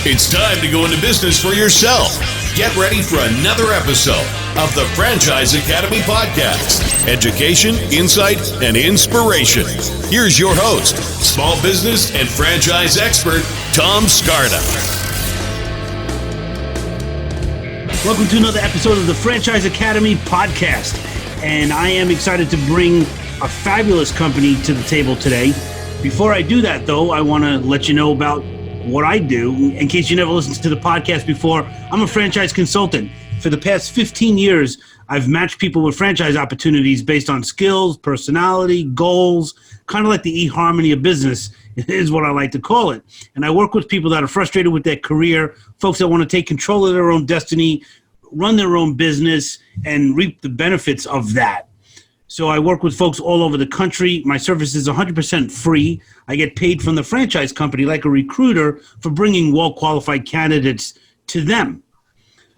It's time to go into business for yourself. Get ready for another episode of the Franchise Academy Podcast. Education, insight, and inspiration. Here's your host, small business and franchise expert, Tom Scarda. Welcome to another episode of the Franchise Academy Podcast. And I am excited to bring a fabulous company to the table today. Before I do that, though, I want to let you know about what I do. In case you never listened to the podcast before, I'm a franchise consultant. For the past 15 years, I've matched people with franchise opportunities based on skills, personality, goals, kind of like the eHarmony of business is what I like to call it. And I work with people that are frustrated with their career, folks that want to take control of their own destiny, run their own business, and reap the benefits of that. So I work with folks all over the country. My service is 100% free. I get paid from the franchise company like a recruiter for bringing well-qualified candidates to them.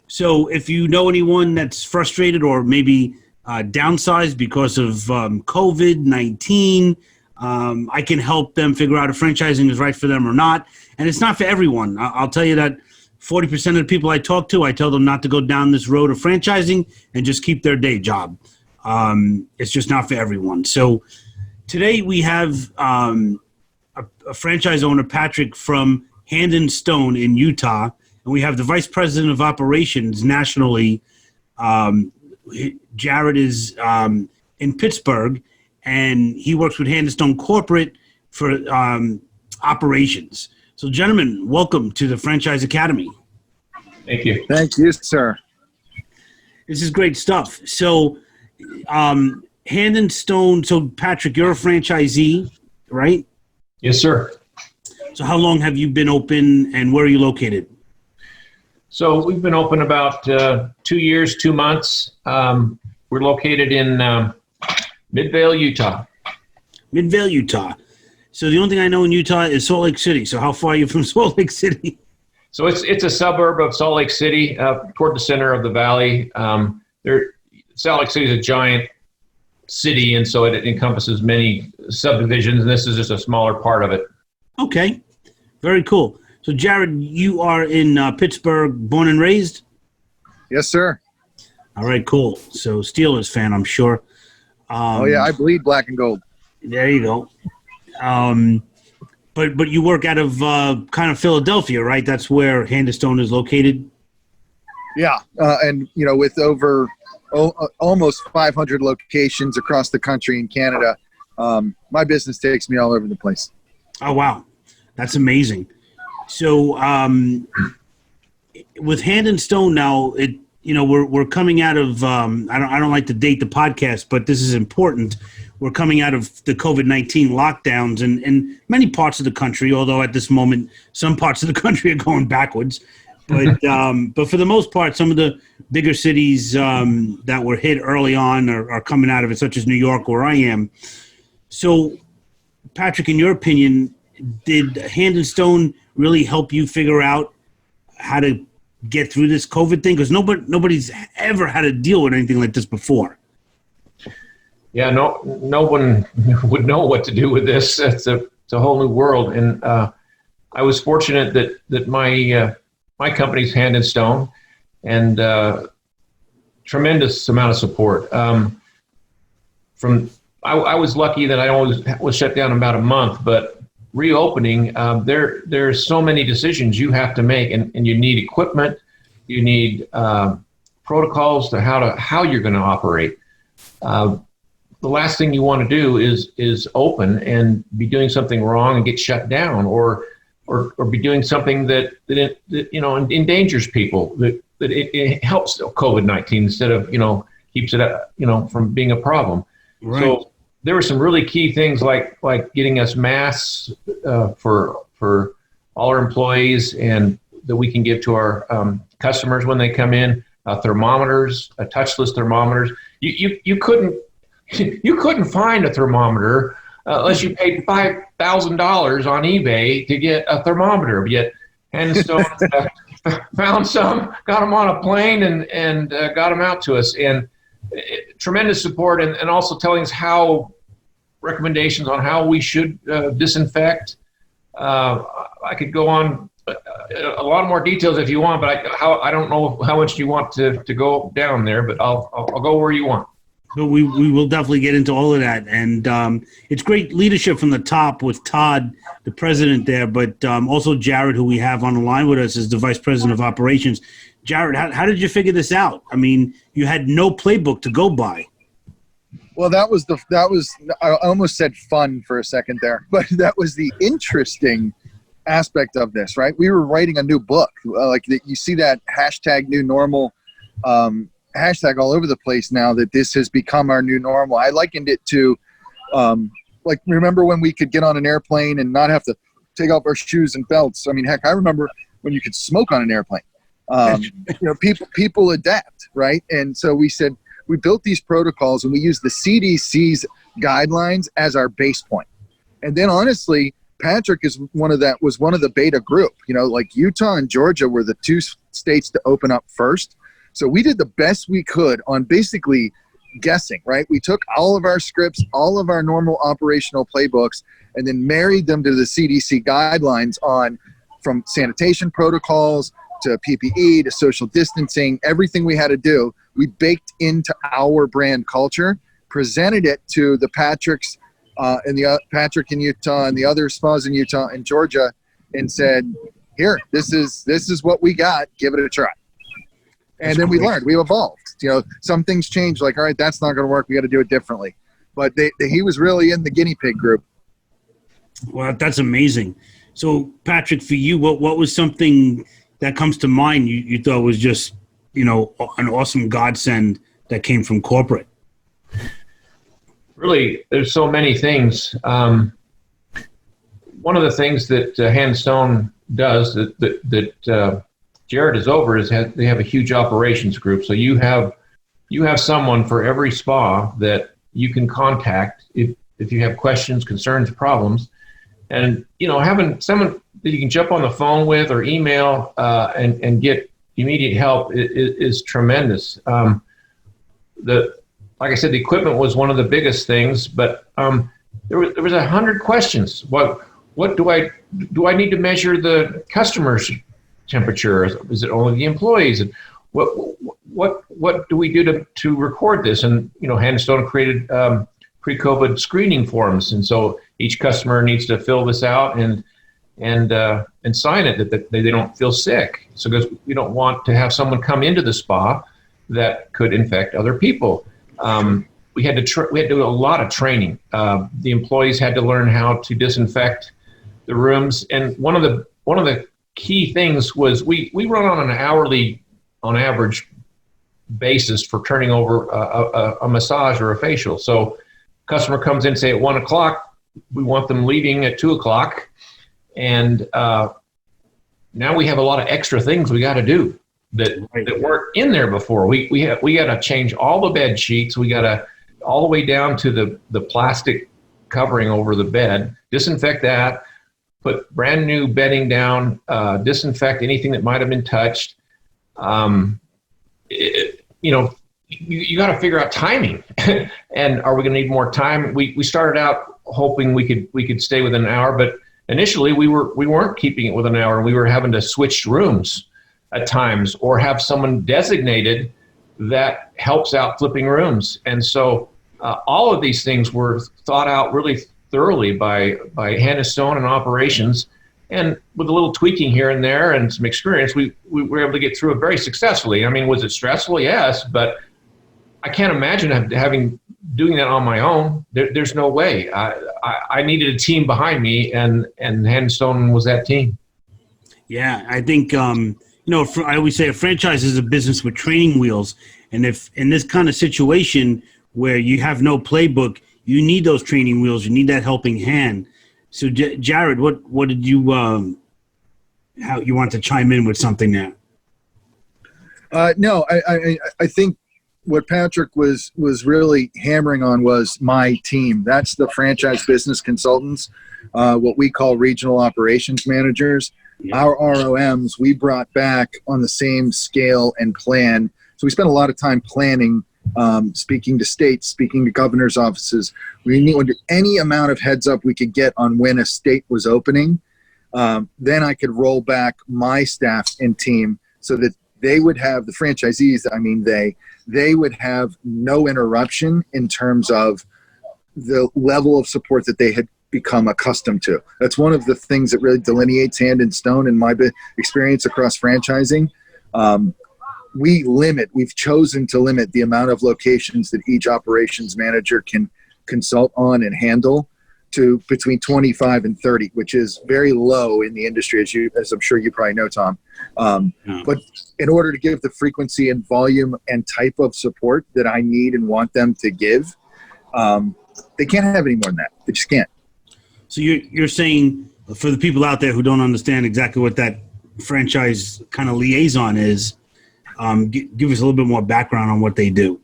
So if you know anyone that's frustrated or maybe downsized because of COVID-19, I can help them figure out if franchising is right for them or not. And it's not for everyone. I'll tell you that 40% of the people I talk to, I tell them not to go down this road of franchising and just keep their day job. It's just not for everyone. So today we have a franchise owner, Patrick, from Hand and Stone in Utah, and we have the vice president of operations nationally. Jared is in Pittsburgh, and he works with Hand and Stone Corporate for operations. So, gentlemen, welcome to the Franchise Academy. Thank you. Thank you, sir. This is great stuff. So, Hand and Stone. So, Patrick, you're a franchisee, right? Yes, sir. So, how long have you been open, and where are you located? So, we've been open about 2 years, 2 months. We're located in Midvale, Utah. Midvale, Utah. So, the only thing I know in Utah is Salt Lake City. So, how far are you from Salt Lake City? So, it's a suburb of Salt Lake City, toward the center of the valley. Salt Lake City is a giant city, and so it encompasses many subdivisions, and this is just a smaller part of it. Okay, very cool. So, Jared, you are in Pittsburgh, born and raised? Yes, sir. All right, cool. So, Steelers fan, I'm sure. Oh, yeah, I bleed black and gold. There you go. But you work out of kind of Philadelphia, right? That's where Hand and Stone is located? Yeah, and, you know, with over almost 500 locations across the country in Canada, my business takes me all over the place. Oh, wow. That's amazing. So with Hand and Stone now, we're coming out of I don't like to date the podcast, but this is important. We're coming out of the COVID-19 lockdowns in many parts of the country, although at this moment some parts of the country are going backwards. But for the most part, some of the bigger cities that were hit early on are coming out of it, such as New York, where I am. So, Patrick, in your opinion, did Hand and Stone really help you figure out how to get through this COVID thing? Because nobody's ever had to deal with anything like this before. Yeah, no one would know what to do with this. It's a whole new world, and I was fortunate that my company's Hand and Stone, and tremendous amount of support. I was lucky that I only was shut down about a month, but reopening, there's so many decisions you have to make, and you need equipment, you need protocols to how you're going to operate. The last thing you want to do is open and be doing something wrong and get shut down, or be doing something that endangers people, that it helps COVID-19 instead of keeps it from being a problem. Right. So there were some really key things like getting us masks for all our employees, and that we can give to our customers when they come in, thermometers, touchless thermometers. You couldn't find a thermometer unless you paid $5,000 on eBay to get a thermometer. Yet Hand and Stone found some, got them on a plane, and got them out to us. And tremendous support, and also telling us recommendations on how we should disinfect. I could go on a lot more details if you want, but I don't know how much you want to go down there, but I'll go where you want. So we will definitely get into all of that. And it's great leadership from the top with Todd, the president there, but also Jared, who we have on the line with us, is the vice president of operations. Jared, how did you figure this out? I mean, you had no playbook to go by. Well, that was I almost said fun for a second there, but that was the interesting aspect of this, right? We were writing a new book. Like you see that hashtag new normal hashtag all over the place now, that this has become our new normal. I likened it to like, remember when we could get on an airplane and not have to take off our shoes and belts? I mean, heck, I remember when you could smoke on an airplane. People adapt, right? And so we said, we built these protocols and we used the CDC's guidelines as our base point. And then honestly, Patrick was one of the beta group. Like Utah and Georgia were the two states to open up first. So we did the best we could on basically guessing, right? We took all of our scripts, all of our normal operational playbooks, and then married them to the CDC guidelines on from sanitation protocols to PPE to social distancing, everything we had to do. We baked into our brand culture, presented it to the Patricks Patrick in Utah and the other spas in Utah and Georgia, and said, "Here, this is what we got. Give it a try." And then we learned, we evolved. Some things changed. Like, all right, that's not going to work. We got to do it differently. But he was really in the guinea pig group. Well, that's amazing. So, Patrick, for you, what was something that comes to mind you thought was just, an awesome godsend that came from corporate? Really, there's so many things. One of the things that Hand Stone does that Jared is over is they have a huge operations group. So you have someone for every spa that you can contact if you have questions, concerns, problems, and having someone that you can jump on the phone with or email and get immediate help is tremendous. Like I said, the equipment was one of the biggest things, but there was 100 questions. What do I need to measure the customer's temperature? Is it only the employees? And what do we do to record this? And Hand Stone created pre-COVID screening forms, and so each customer needs to fill this out and sign it that they don't feel sick. So because we don't want to have someone come into the spa that could infect other people. We had to do a lot of training. The employees had to learn how to disinfect the rooms, and one of the key things was we run on an hourly, on average, basis for turning over a massage or a facial. So, customer comes in, say at 1 o'clock, we want them leaving at 2 o'clock, and now we have a lot of extra things we got to do that weren't in there before. We got to change all the bed sheets. We got to all the way down to the plastic covering over the bed, disinfect that, put brand new bedding down, disinfect anything that might have been touched. You got to figure out timing, and are we going to need more time? We started out hoping we could stay within an hour, but initially we weren't keeping it within an hour. We were having to switch rooms at times, or have someone designated that helps out flipping rooms. And so all of these things were thought out really thoroughly by Hand Stone and operations, and with a little tweaking here and there and some experience, we were able to get through it very successfully. I mean, was it stressful? Yes, but I can't imagine doing that on my own. There's no way. I needed a team behind me, and Hand Stone was that team. Yeah, I think I always say a franchise is a business with training wheels, and if in this kind of situation where you have no playbook, you need those training wheels. You need that helping hand. So, Jared, what did you how you want to chime in with something there? No, I think what Patrick was really hammering on was my team. That's the franchise business consultants, what we call regional operations managers. Yeah. Our ROMs, we brought back on the same scale and plan. So we spent a lot of time planning, speaking to states, speaking to governor's offices. We knew any amount of heads up we could get on when a state was opening. then I could roll back my staff and team so that they would have, the franchisees, they would have no interruption in terms of the level of support that they had become accustomed to. That's one of the things that really delineates Hand and Stone in my experience across franchising. We've chosen to limit the amount of locations that each operations manager can consult on and handle to between 25 and 30, which is very low in the industry, as I'm sure you probably know, Tom. But in order to give the frequency and volume and type of support that I need and want them to give, they can't have any more than that. They just can't. So you're saying, for the people out there who don't understand exactly what that franchise kind of liaison is, give us a little bit more background on what they do.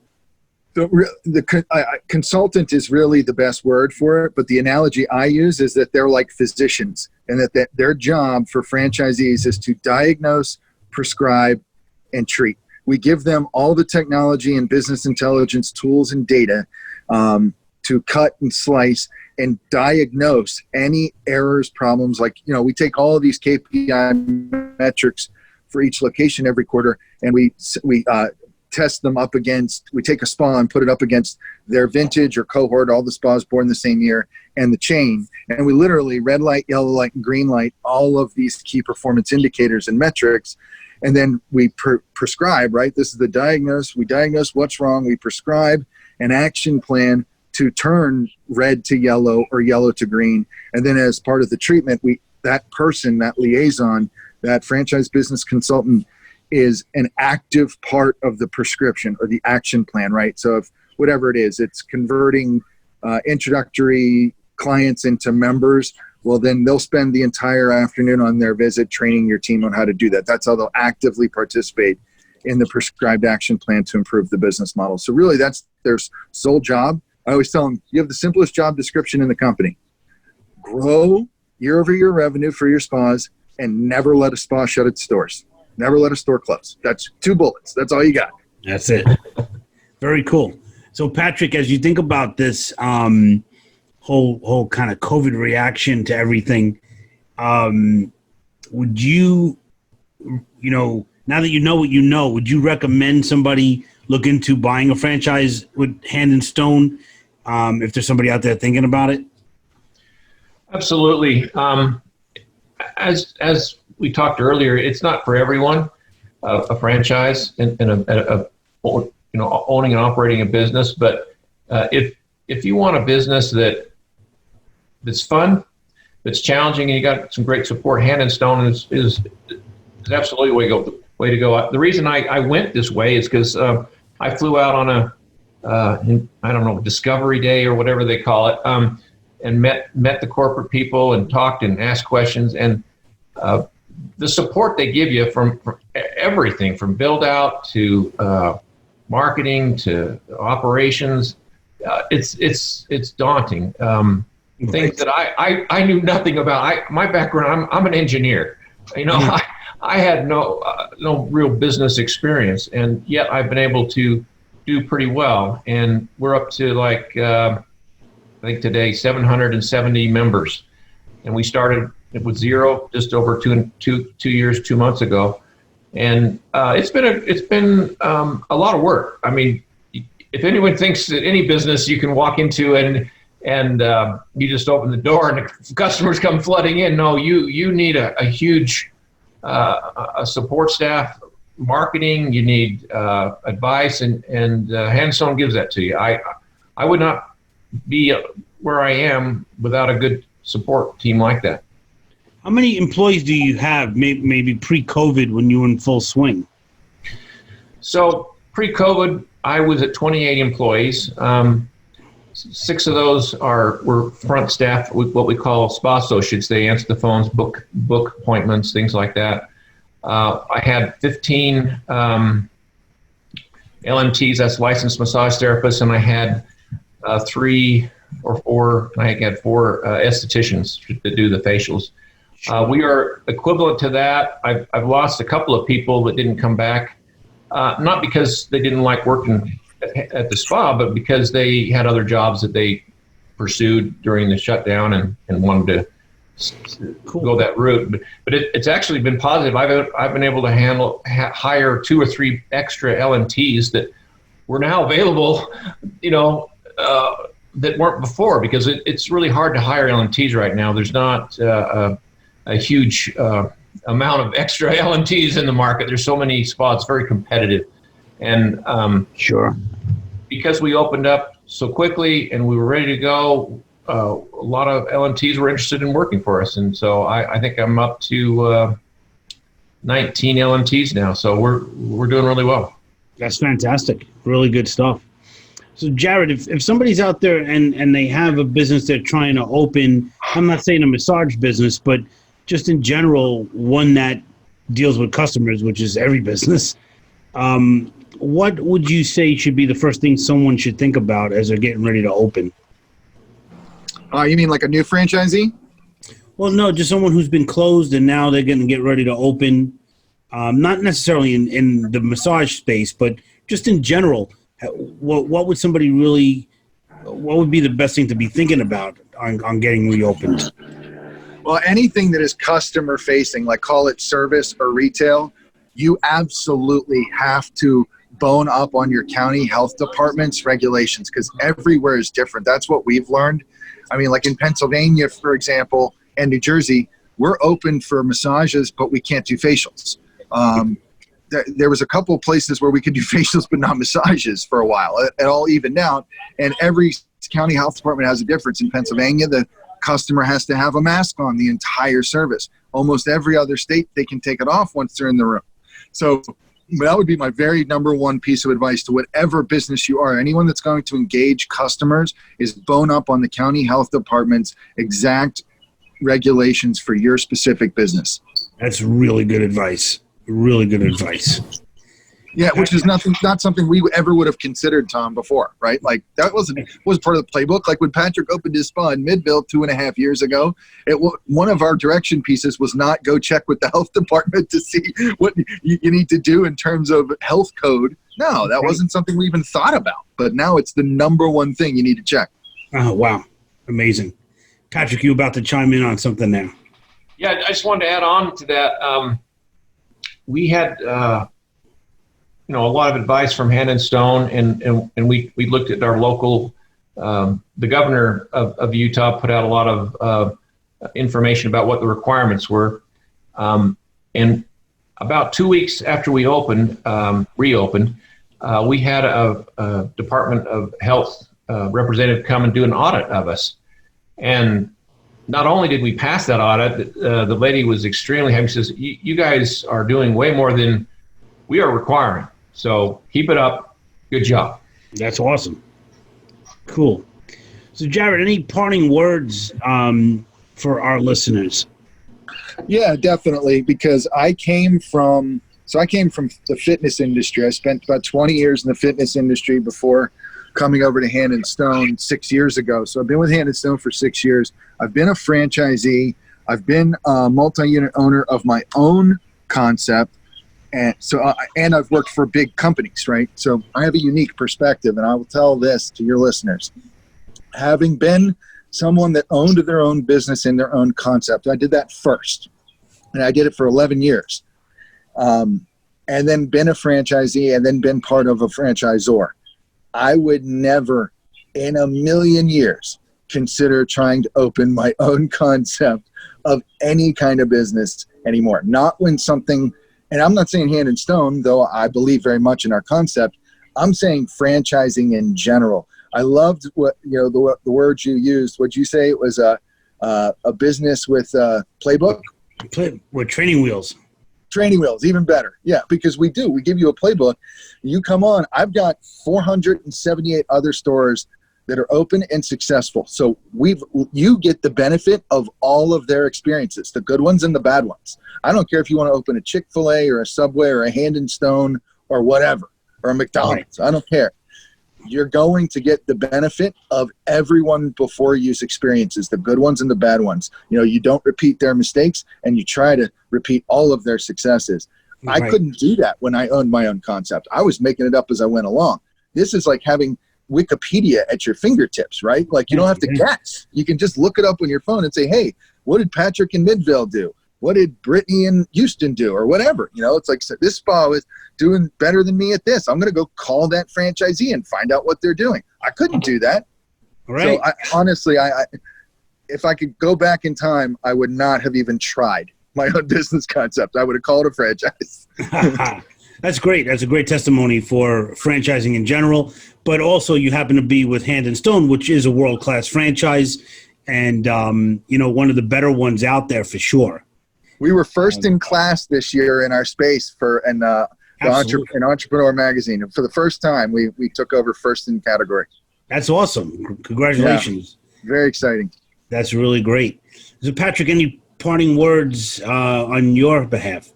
The consultant is really the best word for it, but the analogy I use is that they're like physicians, and that their job for franchisees is to diagnose, prescribe, and treat. We give them all the technology and business intelligence tools and data to cut and slice and diagnose any errors, problems. Like, we take all of these KPI metrics for each location every quarter, and we test them up against, we take a spa and put it up against their vintage or cohort, all the spas born the same year, and the chain. And we literally red light, yellow light, and green light all of these key performance indicators and metrics. And then we prescribe, right? This is the diagnose. We diagnose what's wrong. We prescribe an action plan to turn red to yellow or yellow to green. And then as part of the treatment, that person, that liaison, that franchise business consultant is an active part of the prescription or the action plan, right? So if whatever it is, it's converting introductory clients into members, well, then they'll spend the entire afternoon on their visit training your team on how to do that. That's how they'll actively participate in the prescribed action plan to improve the business model. So really that's their sole job. I always tell them, you have the simplest job description in the company. Grow year-over-year revenue for your spas and never let a spa shut its doors. Never let a store close. That's 2 bullets. That's all you got. That's it. Very cool. So, Patrick, as you think about this whole kind of COVID reaction to everything, would you, now that you know what you know, would you recommend somebody look into buying a franchise with Hand and Stone if there's somebody out there thinking about it? Absolutely. As we talked earlier, it's not for everyone. A franchise and owning and operating a business, but if you want a business that's fun, that's challenging, and you got some great support, Hand and Stone is absolutely the way to go. The reason I went this way is because I flew out on a discovery day or whatever they call it, and met the corporate people and talked and asked questions, and the support they give you from everything from build out to marketing to operations, it's daunting. Things that I knew nothing about. My background, I'm an engineer. I had no real business experience, and yet I've been able to do pretty well. And we're up to I think today 770 members, and we started with 0 just over two years, 2 months ago, and it's been a lot of work. I mean, if anyone thinks that any business you can walk into and you just open the door and the customers come flooding in, no, you need a huge a support staff, marketing. You need advice, and Handstone gives that to you. I would not be where I am without a good support team like that. How many employees do you have, maybe pre-COVID, when you were in full swing? So pre-COVID, I was at 28 employees. 6 of those were front staff, what we call spa associates. They answer the phones, book appointments, things like that. I had 15 LMTs, that's licensed massage therapists, and I had 3 or 4. I had 4 estheticians to do the facials. We are equivalent to that. I've lost a couple of people that didn't come back, not because they didn't like working at the spa, but because they had other jobs that they pursued during the shutdown and wanted go that route. But it's actually been positive. I've been able to hire 2 or 3 extra LMTs that were now available, that weren't before, because it's really hard to hire LMTs right now. There's not a huge amount of extra LMTs in the market. There's so many spots, very competitive. And sure, because we opened up so quickly and we were ready to go, a lot of LMTs were interested in working for us. And so I think I'm up to 19 LMTs now. So we're doing really well. That's fantastic. Really good stuff. So Jared, if somebody's out there and they have a business they're trying to open, I'm not saying a massage business, but just in general, one that deals with customers, which is every business, what would you say should be the first thing someone should think about as they're getting ready to open? You mean like a new franchisee? Well, no, just someone who's been closed and now they're going to get ready to open. Not necessarily in the massage space, but just in general. What would somebody what would be the best thing to be thinking about on getting reopened? Well, anything that is customer facing, like call it service or retail, you absolutely have to bone up on your county health department's regulations, because everywhere is different. That's what we've learned. I mean, like in Pennsylvania, for example, and New Jersey, we're open for massages, but we can't do facials. There was a couple of places where we could do facials but not massages for a while. It all evened out, and every county health department has a difference. In Pennsylvania, the customer has to have a mask on the entire service. Almost every other state, they can take it off once they're in the room. So that would be my very number one piece of advice to whatever business you are. Anyone that's going to engage customers is bone up on the county health department's exact regulations for your specific business. That's really good advice. Really good advice. Yeah, which is not something we ever would have considered, Tom, before, right? Like that was part of the playbook. Like when Patrick opened his spa in Midville 2.5 years ago, one of our direction pieces was not go check with the health department to see what you need to do in terms of health code. No, that wasn't something we even thought about. But now it's the number one thing you need to check. Oh, wow. Amazing. Patrick, you about to chime in on something now. Yeah, I just wanted to add on to that. We had a lot of advice from Hand and Stone, and we looked at our local, the governor of Utah put out a lot of information about what the requirements were. And about 2 weeks after we reopened, we had a Department of Health representative come and do an audit of us. And not only did we pass that audit, the lady was extremely happy. She says, you guys are doing way more than we are requiring. So keep it up. Good job. That's awesome. Cool. So Jared, any parting words for our listeners? Yeah, definitely. Because I came from the fitness industry. I spent about 20 years in the fitness industry before coming over to Hand and Stone 6 years ago. So I've been with Hand and Stone for 6 years. I've been a franchisee. I've been a multi-unit owner of my own concept. And so, and I've worked for big companies, right? So I have a unique perspective, and I will tell this to your listeners. Having been someone that owned their own business in their own concept, I did that first, and I did it for 11 years. And then been a franchisee, and then been part of a franchisor. I would never in a million years consider trying to open my own concept of any kind of business anymore. Not when something, and I'm not saying Hand and Stone, though I believe very much in our concept. I'm saying franchising in general. I loved what, the words you used. Would you say it was a business with a playbook? With training wheels. Training wheels, even better. Yeah, because we give you a playbook. You come on. I've got 478 other stores that are open and successful. So you get the benefit of all of their experiences, the good ones and the bad ones. I don't care if you want to open a Chick-fil-A or a Subway or a Hand and Stone or whatever, or a McDonald's. I don't care. You're going to get the benefit of everyone before you's experiences, the good ones and the bad ones. You don't repeat their mistakes, and you try to repeat all of their successes. Right. I couldn't do that when I owned my own concept. I was making it up as I went along. This is like having Wikipedia at your fingertips, right? Like you don't have to guess. You can just look it up on your phone and say, hey, what did Patrick in Midvale do? What did Brittany in Houston do, or whatever? It's like, so this spa is doing better than me at this. I'm going to go call that franchisee and find out what they're doing. I couldn't do that. Right. So honestly, if I could go back in time, I would not have even tried my own business concept. I would have called a franchise. That's great. That's a great testimony for franchising in general, but also you happen to be with Hand and Stone, which is a world-class franchise and, one of the better ones out there for sure. We were first in class this year in our space in Entrepreneur Magazine. For the first time, we took over first in category. That's awesome. Congratulations. Yeah, very exciting. That's really great. So, Patrick, any parting words on your behalf?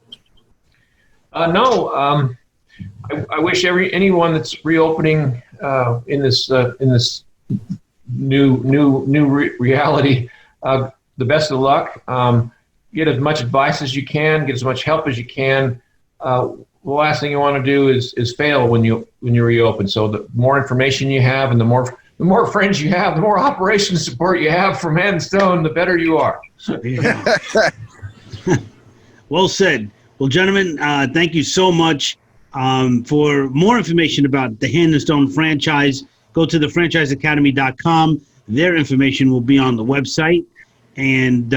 No. I wish anyone that's reopening in this new reality the best of luck. Get as much advice as you can, get as much help as you can. The last thing you want to do is fail when you reopen. So the more information you have and the more friends you have, the more operation support you have from Hand and Stone, the better you are. Yeah. Well said. Well, gentlemen, thank you so much. For more information about the Hand and Stone franchise, go to thefranchiseacademy.com. Their information will be on the website. And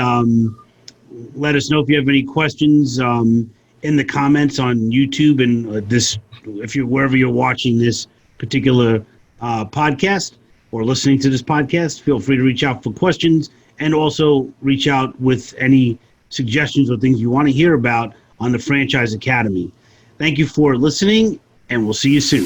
let us know if you have any questions in the comments on YouTube and wherever you're watching this particular podcast or listening to this podcast. Feel free to reach out for questions and also reach out with any suggestions or things you want to hear about on the Franchise Academy. Thank you for listening, and we'll see you soon.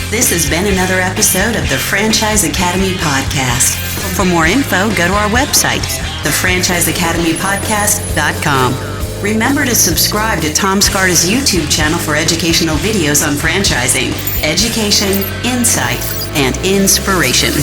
This has been another episode of the Franchise Academy Podcast. For more info, go to our website, thefranchiseacademypodcast.com. Remember to subscribe to Tom Scarda's YouTube channel for educational videos on franchising, education, insight, and inspiration.